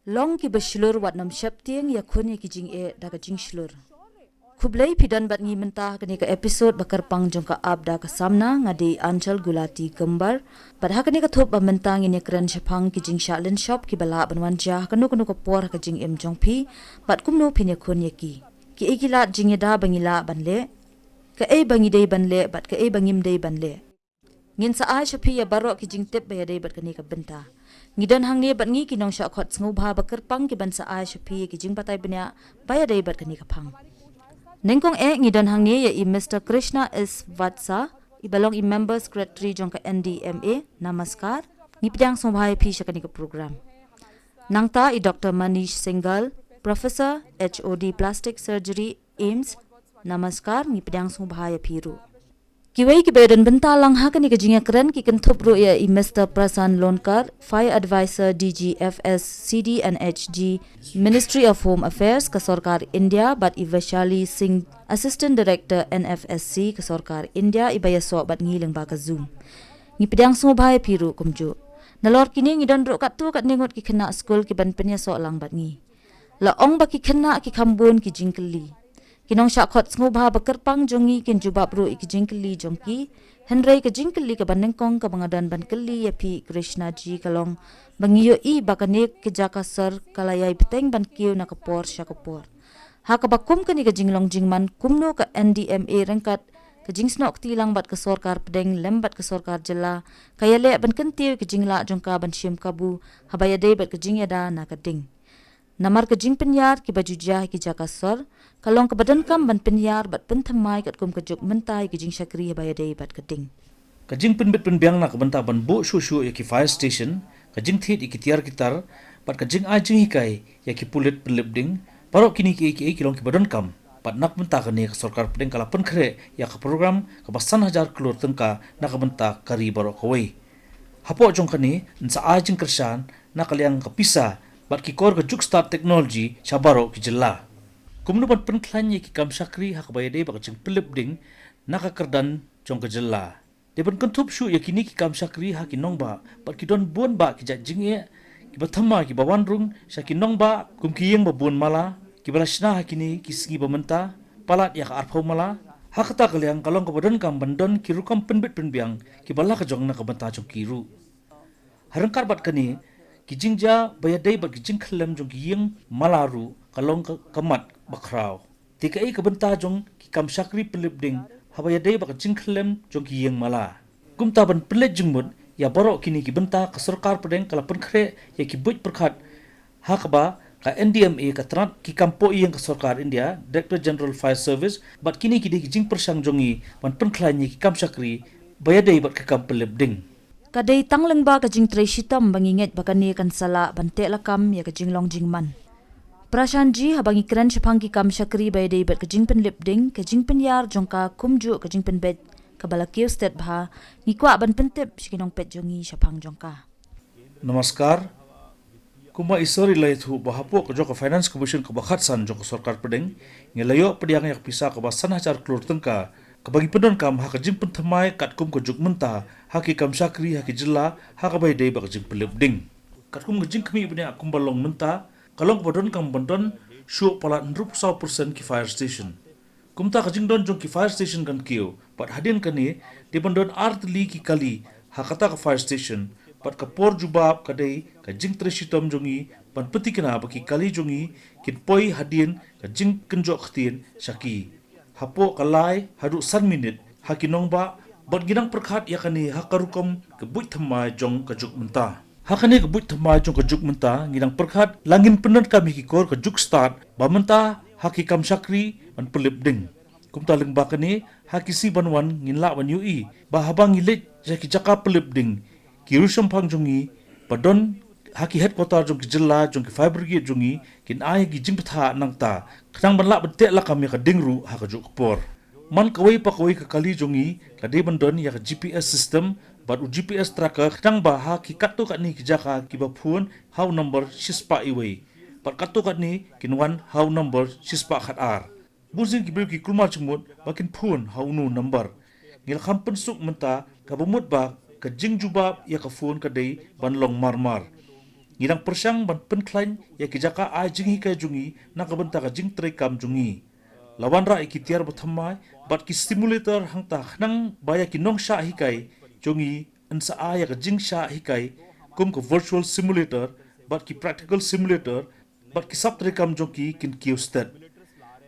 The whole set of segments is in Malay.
long ki bashlur wat nam shapting ya khone ki jing e daga jing shlur kublai pidan bat ngi mentah kani ka episode bakar pang jong ka abda ka samna ngadi Anchal Gulati Kembar pat ha kani ka thop ba mentang ini kran shapang ki jing shalin shop ki bala banwan ja kanu ka por ka jing em jong phi pat kumno phine khon ye ki egila jing da bangila banle ka e bangi dei banle bat ka e bangim dei banle ngin sa ai shapi ya baro ki jing tep ba ya dei bat kani ka benta ngidan hang ne bat ngi ki nong sha khot sngu bha bakar pang ki ban sa ai shapi ki jing patai bnya ba ya dei bat kani ka phang Nengkong ngidan hang ni ya i Mr. Krishna S. Vatsa i balong i member secretary jong ka NDMA namaskar ni pidang sombhai phi shakani ka program nangta i Dr. Manish Singhal Professor HOD Plastic Surgery AIMS namaskar ni pidang sombhai phiru Kiwai ki bedan benta lang ha kani ka jinga kran ki kan thopro ya i Mr. Prasan Lonkar Fire Advisor DGFS CDNHG Ministry of Home Affairs ka Sarkar India bat i Vaishali Singh Assistant Director NFSC ka Sarkar India i bayaso bat ngiling ba ka Zoom ni pedang so bhai phiru kumju nalor kini ngidan ro kat tu kat ningot ki khana school ki ban penya so lang bat ngi la ong ba ki khana ki khambun ki jingkli Kinong syakot sngu bha bakar pang jongi kin jubab ru ik jingkli jongki henrei ke jingkli ke banengkong ke bangadan ban keli ya pi Krishna ji kalong bangiyo i bakanek ke jaka sar kalayai peteng ban kiu na kapor syakapor ha ka bakum ke ni ke jinglong jingman kumno ke NDMA rengkat ke jingsnok tilang bat ke sorkar pedeng lembat ke sorkar jela kaya le ban kentiu ke jingla jongka ban syim kabu habaya dei bat ke jingyada na ke ding Namar ke jing penyar ki baju jah ki jakasor kalong ke badan kam ban penyar bat penthamai kat kum ke juk mentai ki jing syakri baya dei bat keding Kajing penbet penbiang nak benta ban bo shu ya ki fire station kajing thit ikitiar kitar pat kajing ajing hikai ya ki pulit penlibding parok kini ki kilong ki badan kam pat nak benta kani ke sarkar pedeng kala pen khre ya ka program ka basan hajar kelur tengka nak benta kari barok kawai hapo jong kani nsa ajing kersan nak kaliang kapisa bat ki kor ke juk start technology chabaro ki jella kumnu bat penklanya ki kam syakri hak bayade bak jing pelibding nak kerdan jong ke jella de ban kentup shu ya kini ki kam syakri hak inong ba bat ki don bon ba ki jing e ki bathama ki bawan rung syakinong ba kum ki yeng ba bon mala ki balashna hakini ki sgi bamenta palat ya ka arphau mala hakta kaliang kalong ke badan kam bandon ki rukam penbet penbiang ki bala ka jong na ka banta jong kiru harangkar bat kani kijingja bayadai bag kijing khlem jong yeng malaru kalong kamat bakraw tikai ka benta jong ki kam syakri pelibding habayadai bag kijing khlem jong yeng mala kumta ban pelet jingmut ya borok kini ki benta ka sarkar pedeng kala penkhre ya ki buj perkhat hakba ka NDMA ka trat ki kampo yeng ka sarkar India Director General Fire Service bat kini ki kijing persang jongi ban penklanya ki kam syakri bayadai bag ka kam pelibding Kadai tangleng ba ka jing treshitam banginget bakani kan sala bante lakam ya ka jinglong jingman Prashanji habangi kran shapang ki kam syakri baya dei bat ka jing penlibding ka jing penyar jongka kumju ka jing penbet ka balakio state bha ni kwa ban pentep shikinong pet jongi shapang jongka Namaskar kuma isori lai thu bahapo ka joka finance commission ka bakhat san joka sarkar pedeng ngelayo pediang yak pisa ka basan hajar klur tengka kabagi pedon kam ha ka jing penthamai kat kum ka juk menta haki kam syakri haki jilla haka bai dei bak jing pelibding kat kum jing kami bnya kum balong menta kalong bodon kam bandon shu pala 100% ki fire station kumta ka jing don jong ki fire station kan kio pat hadin kani de bandon art li ki kali hakata ka fire station pat ka por jubab kadai ka jing treshitom jongi pan peti kana baki kali jongi kin poi hadin ka jing kenjo khtin shaki hapo kalai hadu san minute hakinong ba bat ginang perkhat yakani hakarukom kebuj thamai jong kajuk menta hakani kebuj thamai jong kajuk menta ginang perkhat langin penan kami ki kor kajuk start ba menta haki kam syakri ban pelibding kumta leng ba kani haki si banwan nginla wan ui ba habang ilit jaki jaka pelibding ki rusam phang jongi badon haki headquarter jong ki jilla jong ki fire brigade jongi kin ai gi jing patha nangta khang ban la bete la kami ka dingru ha kajuk por man kawai pa kawai ka kali jongi kade bandon ya GPS system bat u GPS tracker khang ba ha ki katu ka ni ki jaka ki ba phone how number shispa iwei pat katu ka ni kin wan how number shispa khat ar buzin ki bil ki kulma chmut bakin phone how nu number ngil khampen suk menta ka bumut ba ka jing jubab ya ka phone ka dei ban long marmar ngidang persyang ban penklain ya kijaka ai jing hikai jungi na kabenta ka jing tre kam jungi lawan ra ikitiar bathamai bat ki stimulator hangta khnang baya ki nong sha hikai jungi ansa aya ka jing sha hikai kum ko virtual simulator bat ki practical simulator bat ki sap tre kam jongi kin kiustat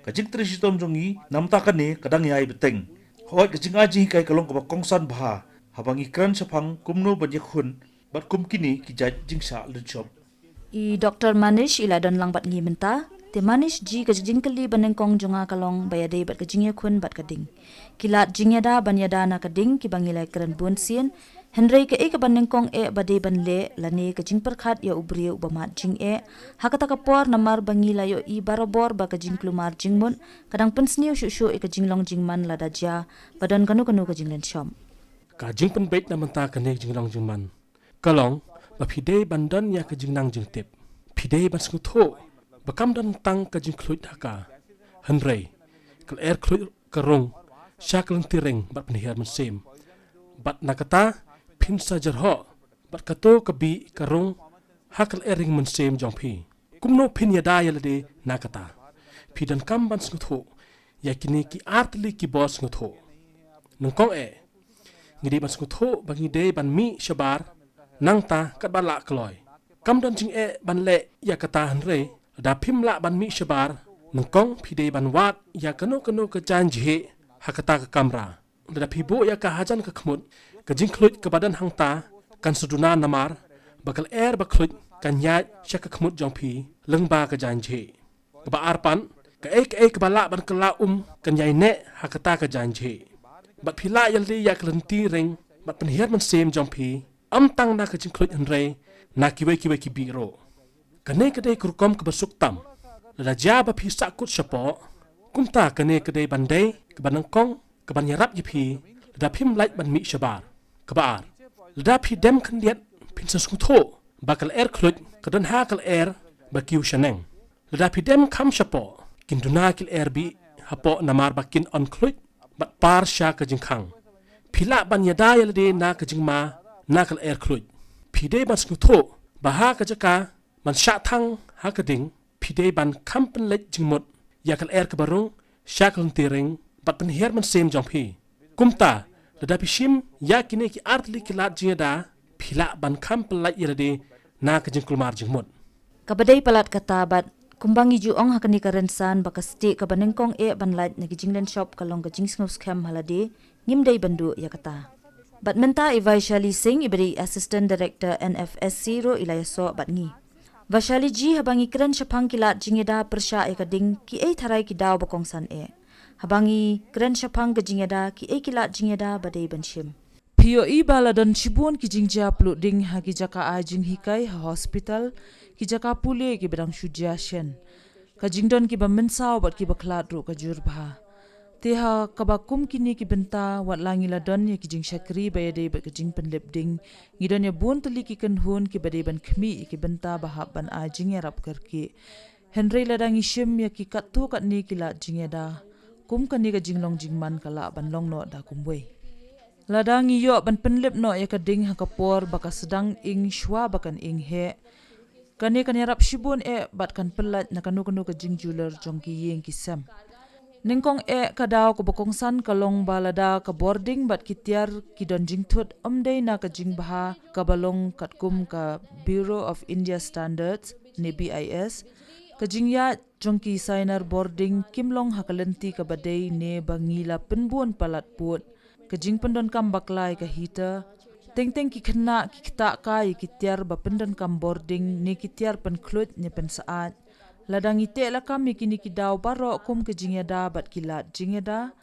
ka jing tre shitom jongi namta ka ne kadang yai beteng hoi ka jing aji hikai kalong ka kongsan bha habangi kran sapang kumno ban yakhun bat kum kini ki jaj jing sha lunchop I Dr. Manish ila don lang bat ngi menta. Te Manish ji ka jing kali baneng kong jonga kalong bayade bat ka jingya kun bat ka ding. Kilat jingya da banyada na ka ding ki bangilai kran bun sien. Henry ka ka baneng kong bade ban le lane ka jing perkhat ya ubri ubamat jing hakata ka por namar bangila yo I barobor ba ka jing klumar jing mun kadang pensniu shu ka jinglong jingman lada ja badan kanu ka jinglen shom. Ka jing pen bait na menta ka ne jinglong jingman. Kalong ba pide bandan ya ka jingnang jing tip. Pide ban skutho bakam dan tang ka jing khluit haka. Henry kal khluit karung syaklang tireng bat penihar mesim. Bat nakata pinsa jarho bat kato kabi karung hakal ring mesim jongpi. Kumno pin yada yalade nakata. Pidan kam ban skutho ya kini ki artli ki bos skutho. Nungkong ngidi ban skutho bangi de ban mi shabar nangta kat bala kloy. Kam dan jing ban le ya kata Henry da pimla ban mi shabar nungkong pide ban wat ya kano ka janji hakata ka kamra da pibo ya ka hajan ka khmut ka jing khlut ka badan hangta kan suduna namar bakal ba khlut kan ya shaka khmut jongpi lengba ka janji ka ba arpan ka ka bala ban kala kan yai ne hakata ka janji bat phila yaldi ya klanti ring bat penhiar man sem jongpi tang na ka jing khlut Henry na kiwe ki biro kane kadai kurkom ke besuk tam la jaba phi sakut shapo kumta kane kadai bandai ke banangkong ke banyarap yipi da phim light ban mi shabar kabar da phi dem khandiat phin sasutho bakal khlut kadan hakal bakiu shaneng da phi dem kham shapo kinduna kil bi hapo namar bakin on khlut bat par sha ka jingkhang phila banyada yalde na ka jingma nakal khlut phide ban sutho baha ka jaka man sha thang hakading pide ban kampen lech jingmot yakal ka barung shakal tiring bat pen her man sem jongpi kumta da pishim yakine ki artli kilat jingda phila ban kampen lech yade na ka jingkul mar jingmot Kabadai palat kata bat kumbangi ju ong hakani karensan bakasti ka banengkong ban lait na jinglen shop kalong ka jingsnus kham halade ngimdai bandu yakata bat menta Vaishali Singh ibri assistant director NFSC ro ilayaso bat ngi Vaishali ji habangi kran shapang kilat jingeda persha ekading ki tharai ki daw bakongsan habangi kran shapang ka jingeda ki kilat jingeda badai banshim POE baladon chibun ki jingja plu ding ha ki jaka a jing hikai ha hospital ki jaka pule ki bedang shujia shen ka jingdon ki bamensaw bat ki baklat ro ka jurba teha kabakum kini ki benta wat langi ladon ya ki jing shakri bayade ba ki jing penlep ding ngidon ya bun teli ki kan hun ki bade ban khmi ki benta bahab ban a jing ya rap karki Henry ladangi shim ya ki kattu kat ni ki la jing ya da kum kan ni ka jinglong jingman kala ban long no da kumwe ladangi yo ban penlep no ya ka ding ha kapor baka sedang ing shwa bakan ing he kani kan ya rap shibun bat kan pelat na kanu ka jing jeweler jongki yeng ki sam Ningkong kadaw ko bokongsan kalong balada ka boarding bat kitiar kidon jingthut omday na ka jingbaha kabalong katkum ka Bureau of India Standards ni BIS ka jingya jongki signer boarding kimlong hakalenti ka baday ne bangila penbuon palat put ka jingpendon kam baklay ka hita teng ki khna ki kita kai kitiar ba pendon kam boarding ne kitiar pen khlut ne pen saat ladang ite lakam yakini ki daw baro kum ke jingeda bat kilat jingeda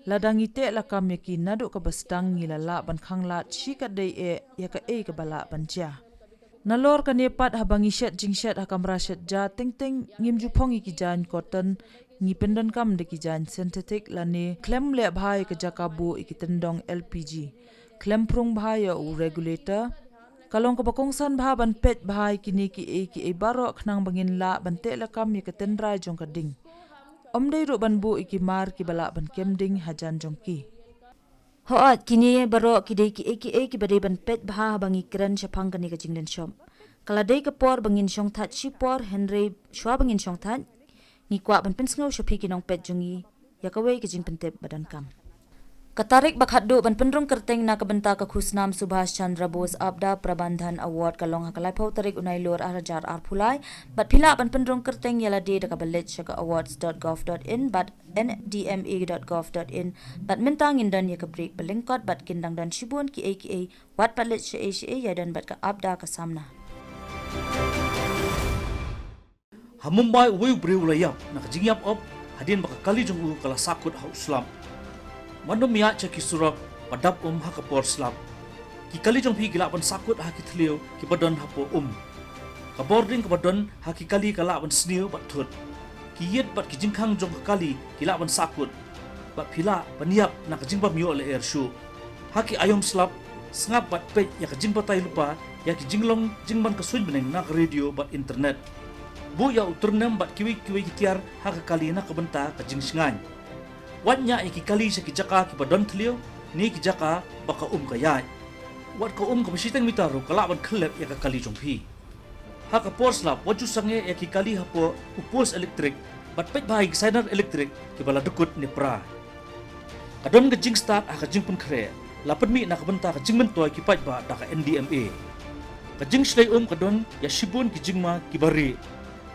ladang ite lakam yakin nadu ka bastang ngilala ban khanglat shikat dei ya ka ka bala banja nalor ka nepat habangi shet jingshet hakam rashet ja teng ngim jupong ki jan cotton ngi pendon kam de ki jan synthetic lane klem le bhai ka jakabu ikitendong LPG klem prung bhai ya regulator kalong ka bakongsan bha ban pet bhai kini ki baro khnang bangin la ban te la kam ye ka tenrai jong ka ding omdei ro ban bu iki mar ki bala ban kemding hajan jong ki hoat kini baro ki dei ki bade ban pet bha bangi kran chapang kani ka jinglen shom Kaladai kapor bangin syong tat shipor Henry shwa bangin syong tat ni kwa ban pensngo shopi kinong pet jungi yakawai kijing pentep badan kam. Katarik bakhaddu ban pendrong kerteng na kabenta ka khusnam Subhash Chandra Bose Abda Prabandhan Award kalong hakalai pau tarik unai lor arajar arpulai bat pila ban pendrong kerteng yala de ka balet shaka awards.gov.in bat ndma.gov.in bat mentang indan ya ka break balengkot bat kindang dan shibun ki aka wat balet sha ya dan bat ka abda ka samna. Hamumbai uwi breu layap nak jingyap op hadin baka kali jong u kala sakut hau slam. Mandom ya ceki surak padap hakapor slap. Ki kali jong pi gila ban sakut haki thlio ki badon hapo Ka boarding ka badon haki kali kala ban snio bat thut. Ki yet bat ki jingkhang jong kali gila ban sakut. Bat phila paniap nak jingba mio le air show. Haki ayom slap sngap bat pe ya ka jingba tai lupa ya ki jinglong jingban ka suin beneng nak radio bat internet. Bu ya uturnam bat kiwi kitiar haka kali nak kabenta ka jingsingan. Watnya iki kali sa kijaka ki badon thlio ni kijaka baka kayai. Wat ka ka basitang mitaro kalaban khlep ya ka kali jongpi. Haka porslap waju sange ya ki kali hapo upos elektrik bat pet bahig signer elektrik ki bala dukut ni pra. Kadon ka jing start haka jing pun kre. Lapan mi nak benta ka jing mentoy ki pat ba da ka NDMA. Ka jing slay kadon ya shibun ki jingma ki bari.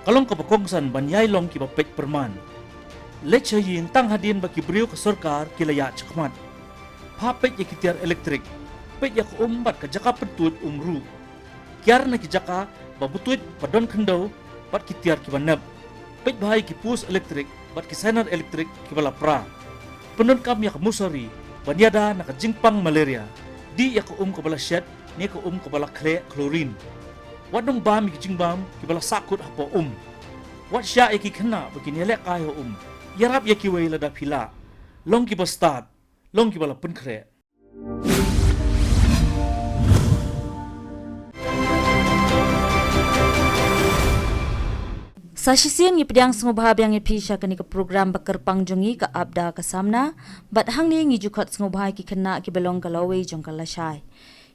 Kalong ka bakongsan banyai long ki bapet perman. Lecha yin tang hadin baki beriu ke sarkar kilaya cakmat. Papet ya kitiar elektrik. Pet ya ke bat ke jaka pentut umru. Kiar na ki jaka babutut padon kendau bat kitiar ki banab. Pet bahai ki pus elektrik bat ki senar elektrik ki bala pra. Penon kam ya ke musari banyada na ke jingpang malaria. Di ya ke bala syet ni ke bala klorin. Wadong bam ki jingbam ki bala sakut hapo Wat sya ya ki kena begini lek ayo Yarap ya kiwai lada pila. Long ki start, long ki bala pun kre. Sasisian ngi pedang sngobhab yang ipi syakani ke program bakar pangjongi ka abda ka samna bat hang ni ngi jukhat sngobhai ki kena ki belong ka lawe jong ka lashai.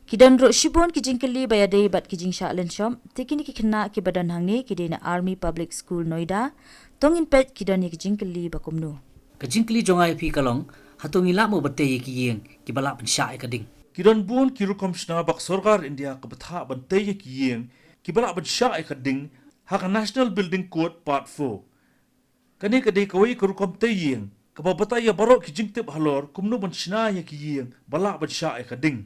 Kidan ro shibon ki jingkeli bayadei bat ki jingsha lenshom tekini ki kena ki badan hang ni ki dena Army Public School Noida tongin pet kidan ki jingkeli bakumno. Ka jingkeli jongai pi kalong hatongi la mo bate ki yeng ki bala pen sha ka ding. Kidan bun ki rukom shna bak sarkar India ka batha ban teye ki yeng ki bala ban sha ka ding haka National Building Code Part 4. Kani ka de kawai ka rukom teyeng ka babataya baro ki jingtip halor kumno ban shna ya ki yeng bala ban sha ka ding.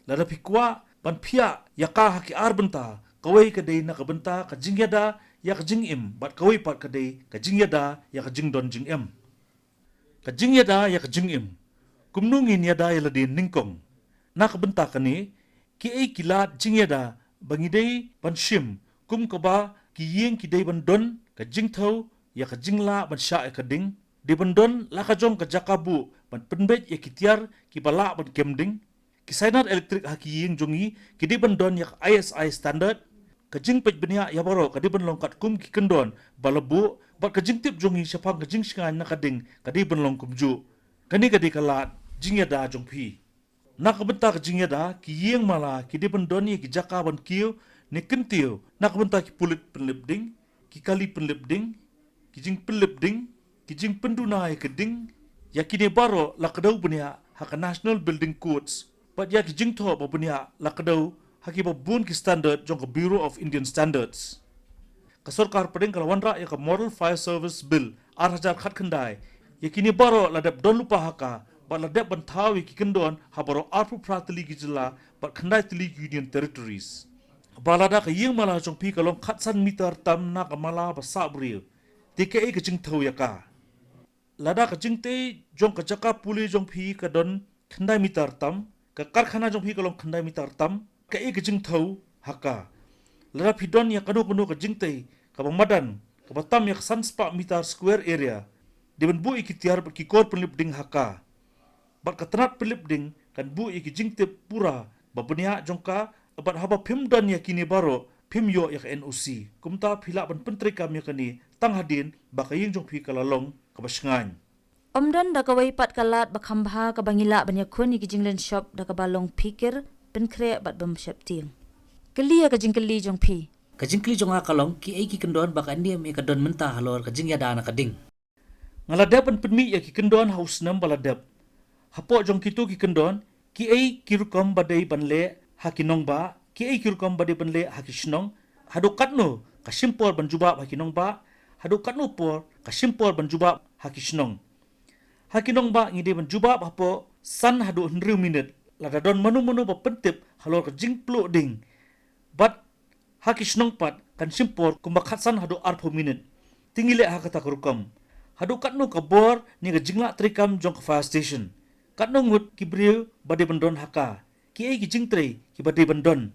Lada pikwa ban pia ya ka haki arbenta kawai ka de na ka benta ka jingyada ya ka jingim bat kawai pat ka de ka jingyada ya ka jingdon jingem. Ka jingyada ya ka jingim kumnungin yada ya ladin ningkong. Na ka benta kani ki ay kilat jingyada bangidei ban shim kum ka ba ki yeng ki de ban don ka jingthau ya ka jingla ban sha ka ding de ban don la ka jong ka jakabu ban penbet ya kitiar ki bala ban kemding. Kisainar elektrik haki yeng jongi kidi bandon yak ISI standard kajing pej benia ya baro kadi ban longkat kum ki kendon balabu bat kajing tip jongi syapang kajing singan nakading kadi ban long kumju kani kadi kalat jingya da jongpi nak benta kajing ya da ki yeng mala kidi bandon ki jaka ban kiu ni kentiu nak benta ki pulit penlipding ki kali penlipding ki jing penlipding ki jing penduna ya keding ya kini baro lakadau benia haka National Building Codes But ya ki jingtho ba bunya lakadau haki ba bun ki standard jong ka Bureau of Indian Standards. Ka sarkar pedeng kala wanra ya ka Model Fire Service Bill 8000 khat khandai ya kini baro ladap don lupa haka ba ladap bantawi ki kendon ha baro arpu pratili ki jila ba khandai tili Union Territories. Ba lada ka yeng mala jong pi kalong khatsan meter tam na ka mala ba sabril. TKA ka jingtho ya ka. Lada ka jingte jong ka jaka puli jong pi ka don khandai meter tam ka karkhana jong pi kalong khandai mitar tam ka e jing thau haka lara pidon ya kanu ka jingte ka bamadan ka batam ya sanspa mitar square area de ban bu ikitiar ki kor penlip ding haka bat ka tanat penlip ding kan bu iki jingte pura babnya jongka abat haba pimdan ya kini baro pimyo ya ka NOC kumta phila ban pentri kam ya kani tang hadin ba ka ying jong pi kalalong ka basngan Omdan da kawai pat kalat bakambha ka bangila banya khoni ki jinglen shop da ka balong pikir penkre bat bam shep ting. Keli ya kajing keli jong pi. Kajing kli jonga kalong ki ai ki kendon baka andiam e kadon mentah halor kajing ya dana kading. Ngaladap an penmi ya ki kendon haus nam baladap. Hapo jong kitu ki kendon ki ai kirukom badai banle hakinong ba ki ai kirukom badai banle hakisnong hado katno kasimpor banjuba hakinong ba hado katno por kasimpor banjuba hakisnong. Hakinong ba ngide banjuba hapo san hado 100 minit ladadon manu-manu ba pentip halor kajing plu ding. But hakisnong pat kan simpor kumbakhatsan hado 40 minit. Tingile hakata kurukam. Hado katno kabor ni gajingla trikam jong fire station. Katno ngut kibriu badai bandon haka. Ki ai gijing tre ki badai bandon.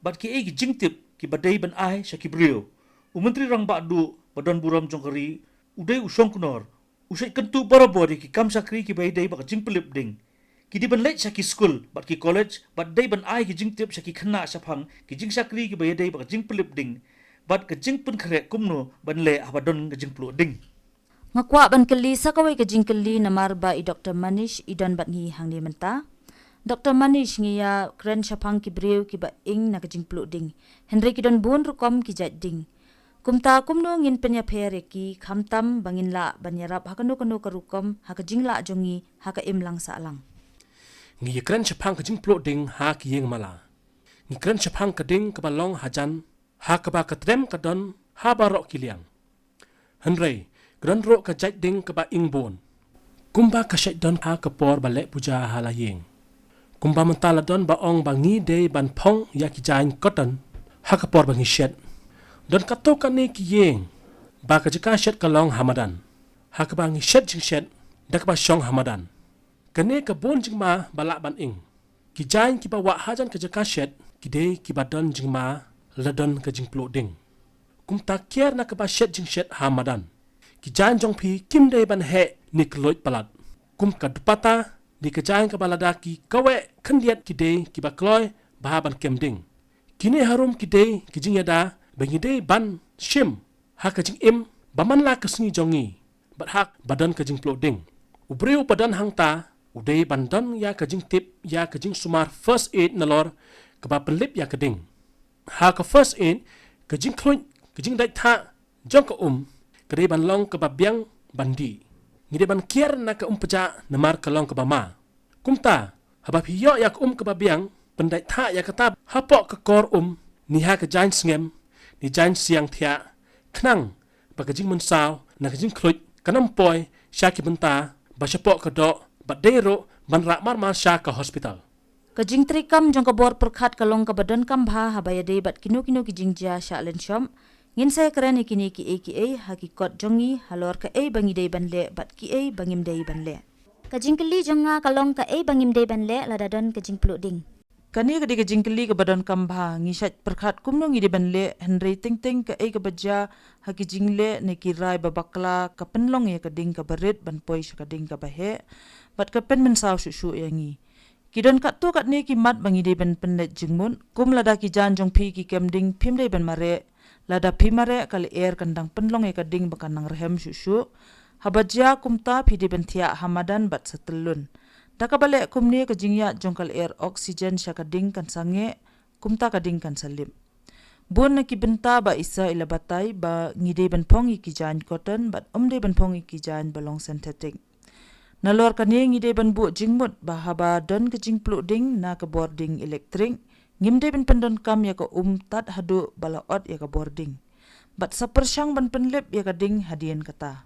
Bat ki ai gijing tip ki badai ban ai sya kibriu. Umentri rang badu badon buram jong kari udai usong kunor. Usai kentu barabori ki kam sakri ki badai bak jing pelip ding. Ki di ban late sya ki school bat ki college bat dai ban ai gijing tip sya ki khana syapang ki jing sakri ki badai bak jing pelip ding. Bat gajing pun kare kumno ban le abadon gajing peluk ding. Ngakwa ban keli sakawai kajing keli namar ba i Dr. Manish idon bat ngi hang ni menta. Dr. Manish ngi ya kren syapang ki breu ki ba ing na kajing peluk ding. Henry ki don bun rukom ki jat ding. Kumta kumno ngin penya pere ki khamtam bangin la banyarap hakano karukom hakajing la jongi haka imlang sa alang. Ngi kren chapang kajing plot ding ha ki yeng mala. Ngi kren chapang kading kabalong hajan ha kaba katrem kadon ha barok kiliang. Henry Gran ro ka jait ding ka ba ingbon. Kumba ka syait don ha kapor balek puja halayeng. Kumba mentala don ba ong bangi de ban pong ya ki jain koton ha kapor bangi syet. Don kato ka ne ki yeng. Ba ka jika syet kalong hamadan. Ha ka bangi syet jing syet da ka ba syong hamadan. Kane ka bon jing ma balak ban ing. Ki jain ki ba wa hajan ka jika syet ki de ki ba don jing ma ladon ka jing plok ding. Kum tak kier na ka ba syet jing syet hamadan. Ki jan jong pi kim day ban he ni kloit palat. Kum ka dupata di ka jan ka balada ki kawe kandiat ki day ki ba kloy bahaban kem ding. Kini harum ki day ki jing yada bangi day ban shim ha ka jing im baman la ka sni jongi bat hak badan ka jing plot ding. Ubriu badan hang ta uday bandan ya ka jing tip ya ka jing sumar first aid nalor ka ba pelip ya ka ding. Ha ka first aid ka jing kloit ka jing dai tha jong ka Kedai ban long ke babiang bandi. Ngide ban kier na ke peja namar ke long ke bama. Kumta, habab hiyo ya ke ke babiang, pendai tha ya kata hapok ke kor ni ha ke jain sengem, ni jain siang tia, kenang, baka jing mensaw, na ke jing kluit, kanam poi, syaki benta, basyapok ke dok, bat dero, ban rakmar mar syaka hospital. Kajing trikam jong kabor perkhat kalong ka badan kam bha habaya de bat kinu ki jing ja sha len syom. Ngin saya keren ikini ki hakikot jongi halor ka bangi day banle bat ki bangim day banle. Kajing keli jonga kalong ka bangim day banle ladadon kajing peluk ding. Kani kadi kajing keli ka badan kambha ngisat perkhat kumno ngide banle Henry ting ka ka baja hakijing le ne kirai babakla ka penlong ya kading ka barit ban poi sya kading ka bahe bat ka pen men saw su yangi. Kidon kat tu kat ne ki mat bangi day ban penlet jingmun kum lada ki jan jong pi ki kemding pim day ban mare lada pimare kali kandang penlong ka ding bakan nang rehem susu habajia kumta pidi bentia hamadan bat setelun daka balik kumni ke jingya jongkal oksigen syaka ding kan sange kumta ka ding kan salim bun ki benta ba isa ila batai ba ngide ban pong ki jan cotton bat umde ban pong ki jan balong synthetic nalor kani ngide ban bu jingmut ba haba don ke jing pluk ding na ke boarding elektrik ngimde ben pendon kam ya ka tat hadu balaot ya ka boarding. Bat sa persyang ban penlip ya ka ding hadien kata.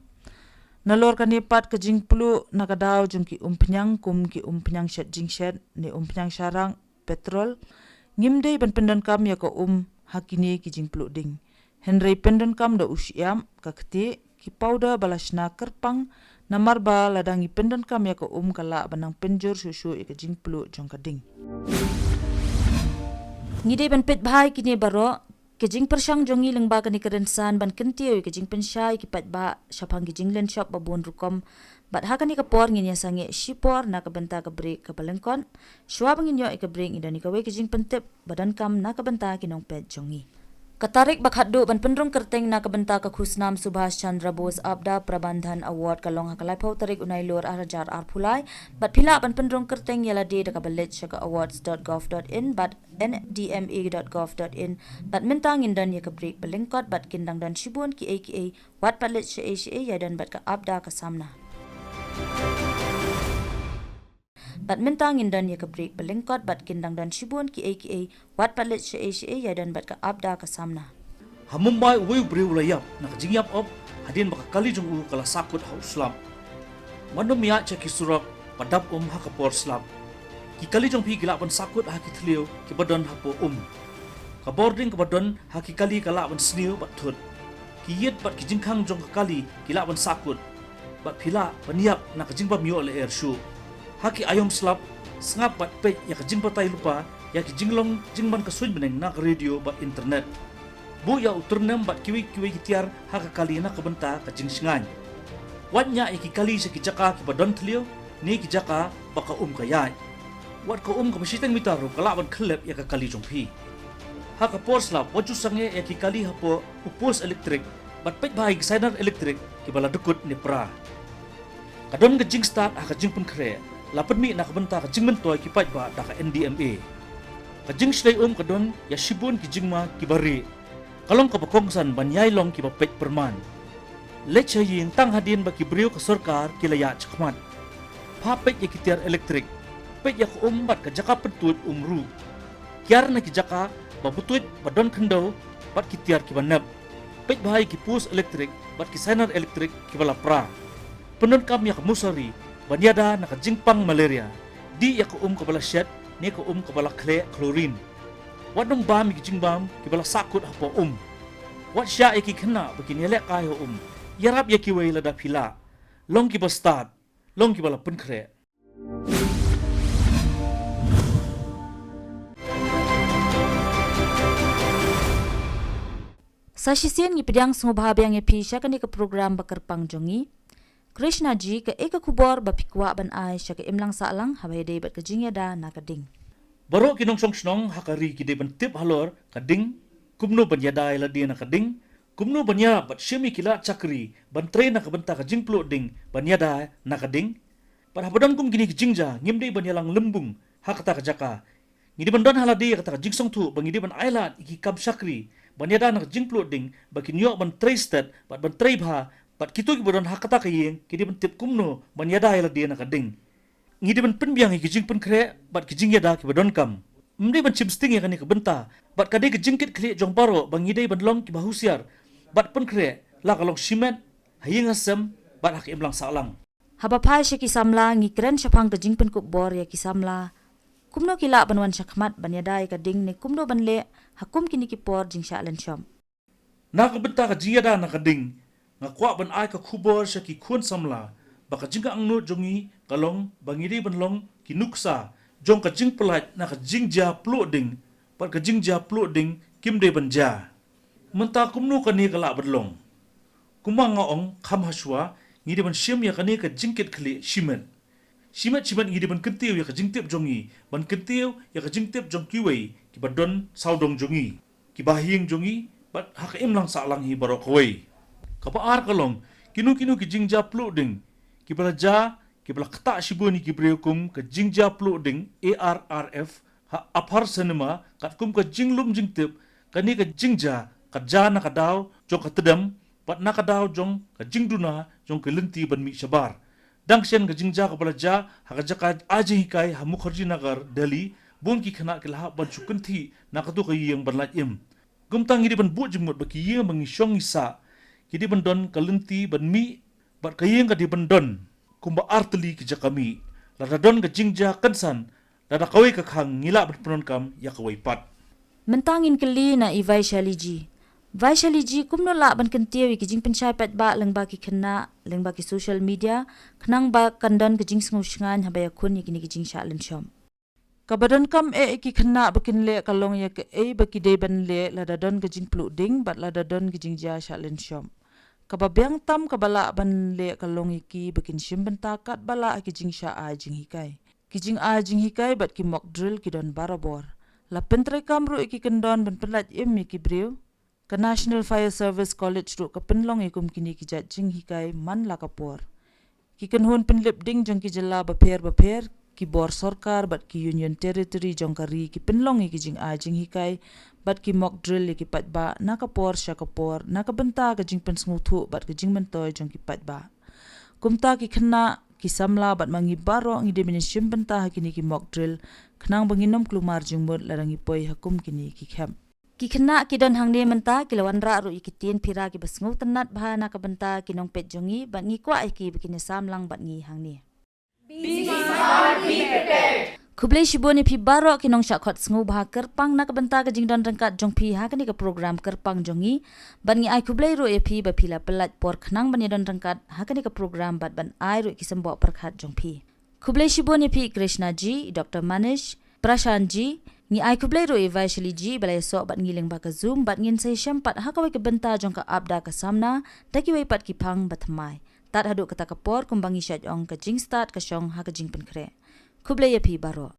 Nalor ka nipat ka jing pulu nakadaw jung ki penyang kum ki penyang syat jing syat ni penyang syarang petrol. Ngimde ben pendon kam ya ka hakini ki jing pulu ding. Henry pendon kam da usyam ka keti ki powder balasna kerpang namar ba ladangi pendon kam ya ka kala banang penjur susu ya ka jing pulu jong ka ding. Ngide ban pet bhai kini baro kejing persyang jongi lengba kani kerensan ban kentio kejing pensyai kipat ba syapang kejing len shop babun rukom bat hakani kapor ngin ya sange shipor na kabenta ka break ka balengkon shwa bangin yo ka break idani ka we kejing pentep badan kam na kabenta kinong pet jongi Katarik bakhaddu ban pendrong kerteng na kabenta ka khusnam Subhash Chandra Bose Abda Prabandhan Award kalong hakalai pau tarik unai lor arajar arpulai bat pila ban pendrong kerteng yala de da kabalet shaka awards.gov.in bat ndma.gov.in bat mentang indan ya kabrik belengkot bat kindang dan shibun ki wat palet she ya dan bat ka Abda ka samna bat mentang indan ya kabrik belengkot bat kindang dan shibun ki wat palet she ya dan bat ka Abda ka samna Hamumbai uwe ubre ulayap nakajingyap op hadin baka kali jong ulu kala sakut hau slap. Manum ya ceki surak padap hakapor slap. Ki kali jong pi gila ban sakut haki tliu ki badon hapo Ka boarding ka badon haki kali kala ban sniu bat thut. Ki yet bat ki jingkhang jong kali gila ban sakut. Bat pila paniap nakajingba mio le shu. Haki ayom slap sengap bat pek ya kajingba tai lupa ya ki jinglong jingban kasuin beneng nak radio bat internet. Bu ya uturnem bat kiwi kitiar haka kali na kabenta ka jingsingan. Watnya iki kali sa kijaka ki badon tliu ni kijaka baka kayay. Wat ka ka masitang mitaro kalaban klep ya ka kali jongpi. Haka porslap waju sange ya ki kali hapo upos elektrik bat pek bahay signer elektrik ki bala dukut ni pra. Kadon ka jing start haka jing pun kre. Lapan mi na kabenta ka jing mentoy ki pat ba da ka NDMA. Ka jing slay kadon ya shibun ki jingma ki bari. Kalong kapakongsan banyay long ki bapet perman. Lecha yin tang hadin baki brio ka sarkar kilaya chakmat. Papet ya kitiar elektrik. Pet ya bat ka jaka pentut umru. Kiar na ki jaka babutut badon kendaw bat kitiar ki banab. Pet bahay ki pus elektrik bat ki signer elektrik ki balapra. Penon kam ya musari banyada na ka jingpang malaria. Di ya ka ka bala syet ni ka ka bala klorin. Wat nung bam ki jingbam ki bala sakut hapo Wat sya ki kena baki nilek kayo Yarap ya ki way lada pila. Long ki bastad. Long ki bala pun kre. Sa sisien ngi pedang sungubhab yang epi sya kan ke program bakar pangjongi. Krishna ji ke eka kubor bapikwa ban ai sya ke imlang salang habay day bat kajingya da nakading. Baro kinong song hakari ki de ban tip halor kading kumno banyada ila dia na kading kumno banya bat shemi kila chakri ban train na kabenta ka jingplo ding banyada na kading par habadon kum gini jingja ngimde banyalang lembung hakata ka jaka ngidi bandon haladi kata ka jingsong tu bangidi ban ailat iki kam chakri banyada na jingplo ding bakin yo ban traisted bat ban traibha bat kitu ki badon hakata ka yeng kidi ban tip kumno banyada ila dia na kading ngidi ban penbiang iki jing pen kre bat ki jingya da ki badon kam mde ban chimsting ya kani ka benta bat kade ki jingkit kre jong baro bangide ban long ki bahusiar bat pen kre la kalong simet haying asem bat hak imlang salang Habapai sya kisamla ngi kren syapang ka jingpen kubor ya kisamla kumno kila banwan syakmat banyadai ka ding ne kumno banle hakum kini kipor jing sya alen syam na ka benta ka jingya da na kading nga kwa ban ai ka khubor sya ki khun samla baka jingga angno jongi kalong bangide ban long ki nuksa jong ka jing pelat na ka jingja plo ding pat ka jingja plo ding kimde banja menta kumno ka ni kala badlong kumang ngaong kham haswa ngide ban shim ya ka ni ka jingkit khli shimen shimet ngide ban kentiu ya ka jingtip jongi ban kentiu ya ka jingtip jong kiwei ki badon saudong jongi ki bahing jongi bat hak imlang salang hi baro kawai ka baar kalong kinu ki jingja plo ding ki balaja ki bala kata shibuni ki brekum ka jingja plo ding ARRF ha aphar cinema kat kum ka jinglum jingtip kani ka jingja ka jana ka daw jong ka tedam pat na ka daw jong ka jingduna jong ka lenti ban mi shabar dang sen ka jingja ka balaja ha ka jaka aji hikai ha mukharji nagar Delhi bon ki khana ke la ban chukunthi na ka tu ka yeng ban laj im gumtang ngidi ban bu jingmot ba ki yeng mangi shong isa kidi ban don ka lenti ban mi bat ka yeng ka di ban don kumba arteli ki jakami lada don ka jingja kansan lada kawai ka khang ngila ban penon kam ya kawai pat mentangin keli na Ivai Shaliji Vai Shaliji kumno la ban kentiu ki jing pensai pat ba leng ba ki khna leng ba ki social media khnang ba kandan ki jing sngu shngan habaya khun ni ki jing sha len shom kabadon kam ki khna bakin le kalong ya ke ba ki de ban le lada don ki jing plu ding bat lada don ki jing ja sha len shom kababyang tam kabala ban le kalong iki bakin shim bentakat bala ki jing sha a jing hikai ki jing a jing hikai bat ki mock drill ki don barabor la pentre kamru iki kendon ban pelat im ki brew Ka National Fire Service College ru ka penlong ikum kini ki jat jing hikai man la kapor. Ki kenhun penlip ding jong ki jela baper ki bor sorkar bat ki union territory jong kari ki penlong ki jing a jing hikai bat ki mock drill ki pat ba na kapor sya kapor na ka benta ka jing pen snguthu bat ki jing mentoy jong ki pat ba. Kumta ki kena ki samla bat mangi baro ngi definition benta kini ki mock drill kenang banginom klumar jing mud larangi poi hakum kini ki camp. Ki kena ki don hang ne menta ki lawan ra ru ikitin pira ki basngu tenat bahana ka benta ki nong pet jongi bat ngi kwa ki bikini samlang bat ngi hang ne. Kublai shiboni pi baro ki nong syakot sngu bah kerpang na ka benta ka jing don rengkat jong pi ha kani ka program kerpang jongi bat ngi ai kublai ru pi ba pila pelat por khnang ban don rengkat ha kani ka program bat ban ai ru ki sembo perkhat jong pi. Kublai shiboni pi Krishna ji, Dr. Manish, Prashan ji ngi ai kublai ro Vaishali ji balai so bat ngiling ba ka zoom bat ngin sai syampat ha ka wai ka benta jong ka abda ka samna daki wai pat ki phang batmai tat hadu kata kapor kumbangi syat ong ka jing start ka syong ha ka jing penkre kublai pi baro